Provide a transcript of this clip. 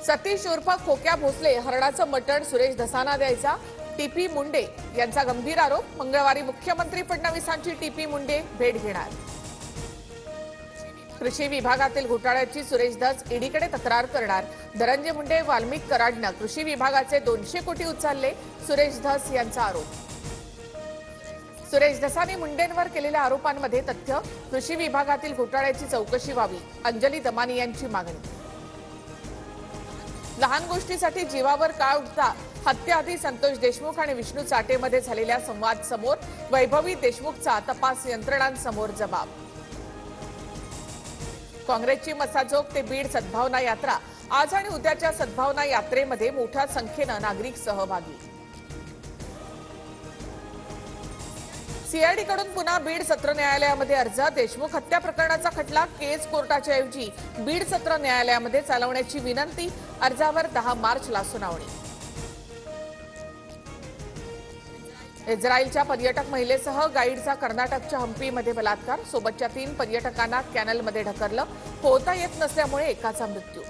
सतीश उर्फ खोक्या भोसले हरणाचं मटण सुरेश धसाना द्यायचा, टीपी मुंडे यांचा गंभीर आरोप। मंगळवारी मुख्यमंत्री फडणवीसांची टीपी मुंडे भेट घेणार। कृषी विभागातील घोटाळ्याची सुरेश धस ईडीकडे तक्रार करणार। धनंजय मुंडे वाल्मिक कराडनं कृषी विभागाचे 200 कोटी उचलले, सुरेश धस यांचा आरोप। सुरेश धसानी मुंडेंवर केलेल्या आरोपांमध्ये तथ्य, कृषी विभागातील घोटाळ्याची चौकशी व्हावी, अंजली दमानी यांची मागणी। लहान गोष्टीसाठी जीवावर का उठता, हत्याआधी संतोष देशमुख आणि विष्णू चाटेमध्ये झालेल्या संवाद समोर, वैभवी देशमुखचा तपास यंत्रणांसमोर जबाब। काँग्रेसची मसाजोग ते बीड सद्भावना यात्रा, आज आणि उद्याच्या सद्भावना यात्रेमध्ये मोठ्या संख्येनं नागरिक सहभागी। सीआयडीकडून पुन्हा बीड सत्र न्यायालयामध्ये अर्ज, देशमुख हत्या प्रकरणाचा खटला केस कोर्टाच्या ऐवजी बीड सत्र न्यायालयामध्ये चालवण्याची विनंती, अर्जावर 10 मार्चला सुनावणी। इस्रायलच्या पर्यटक महिलेसह गाईडचा कर्नाटकच्या हंपीमध्ये बलात्कार, सोबतच्या 3 पर्यटकांना कॅनलमध्ये ढकललं, पोहता येत नसल्यामुळे एकाचा मृत्यू।